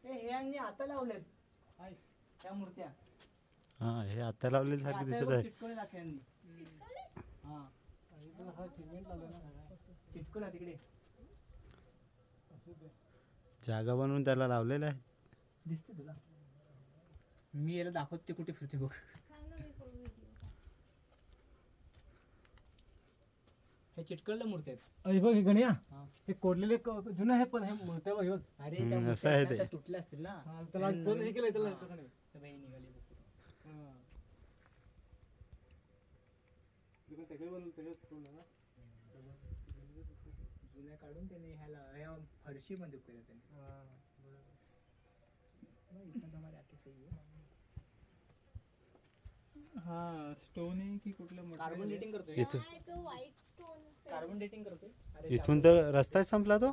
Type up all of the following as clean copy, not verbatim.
हे आता लावलेत त्या मूर्त्या. हा हे आता लावलेली सारखी दिसत आहे. चिटकवला तिकडे जागा बनवून त्याला लावलेलं आहे. दिसते तुला. मी याला दाखवते कुठे फिरते बघ. हे चिटकवलं मूर्ती आहेत. अरे बघ हे गण्या, हे कोरलेले जुनं आहे पण हे मूर्त्या बघ. अरे असं आहे ते. तुटल्या असतील ना. त्याला कोण हे केलंय त्याला. निघाली जुन्या काढून त्याने ह्या फरशी मध्ये केलं त्याने. हा स्टोन आहे की कुठलं कार्बन डेटिंग करतोय. इथून कार्बन डेटिंग करतोय. इथून तर रस्ताच संपला तो.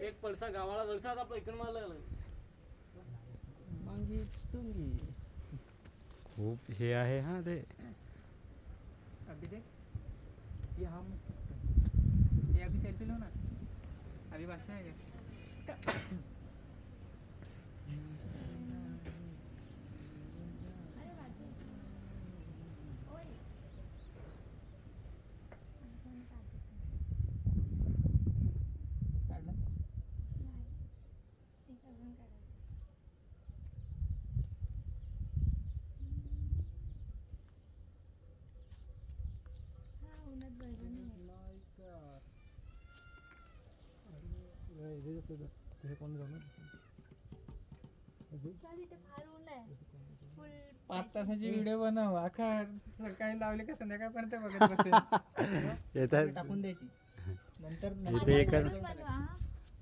एक पळसा गावाला वळसा आपला इकडे मारला लागला. खूप हे आहे हा ते. अभी देख ये हाँ मस्त ये अभी सेल्फी लो ना. अभी बादशाह है क्या? पाच तासाची व्हिडिओ बनव. अख्खा सकाळी लावले का संध्याकाळपर्यंत बघत बसेल. येतात टाकून द्यायची नंतर. इथे एक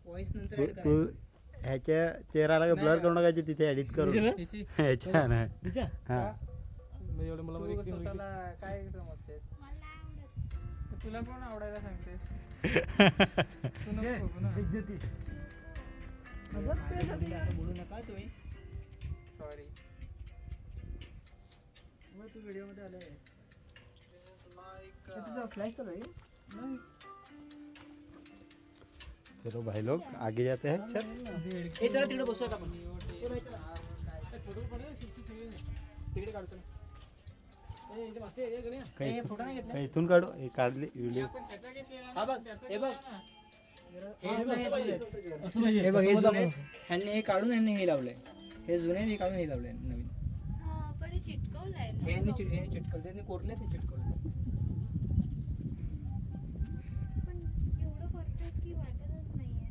व्हॉइस नंतर तू add तू करायची. ह्याच्या चेहराला ब्लर करू नका तिथे एडिट करून. हिची ह्याच्या नाही हा एवढं मला तू स्वतःला काय समजतेस? तुला कोण आवडायला सांगतेस? तू नको बघू ना. बोलू नका तुम्ही. सॉरी. तू व्हिडिओ मध्ये आलाय. तुझा फ्लॅश तर आहे. चलो भाई लोग आगे जाते हैं. चल ए चला तिकडे बसू आता आपण. तिकडे काढतो ना. काही फोटो नाही घेतला. काही इथून काढू हे काढली व्हिडिओ. आपण त्याचा घेतलेला हा बघ ना, त्याचा हे बघ. घेतला ना. हे बघ हे जुने. ह्यांनी हे काढून ह्यांनी हे लावलंय. हे जुने हे काढून हे लावलंय नवीन. पण चिटकवलंय ना. हे चिटकवलं त्यांनी कोरले ते चिटकवलं. पण एवढं परफेक्ट की वाटतच नाहीये.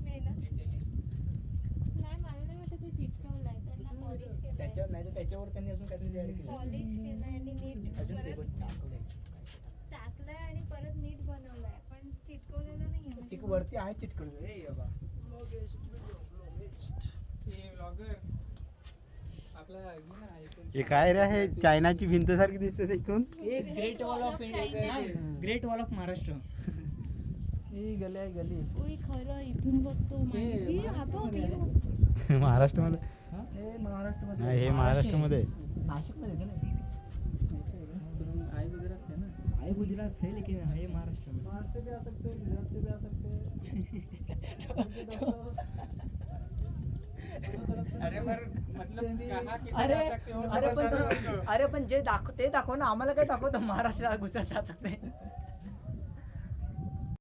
नाही ना? नाही मला नाही वाटत ते चिटकवलंय. त्यांना पॉलिश केलंय. त्याच्यावर नाही तर त्याच्यावर त्यांनी अजून काहीतरी ऍड केलं. पॉलिश केलंय आणि नीट अजून ते परत पण टाकलंय. टाकलंय आणि परत नीट बनवलंय. पण चिटकवलेलं नाहीये. ती वरती आहे चिटकवलं. ए बाबा हे व्लॉगर आपला हे ना ऐकून हे काय रे हे चायनाची भिंत सारखी दिसते तिथून. एक great wall of India. Great wall of Maharashtra. ही गली आहे गली. ओय खरं इथून बघतो माहिती. हा बघ महाराष्ट्रामध्ये हे महाराष्ट्रामध्ये. नाही हे महाराष्ट्रामध्ये आहे. नाशिक मध्ये ना. आई गुजरात है ना. आहे गुजरात से लेकिन है महाराष्ट्र में. बाहर से भी आ सकते हैं, गुजरात से भी आ सकते हैं. अरे पर मतलब कहाँ किधर अरे आ सकते हो? अरे पण जे ते दाखव ना. आम्हाला काय दाखवतो महाराष्ट्र गुजरात जा सकते.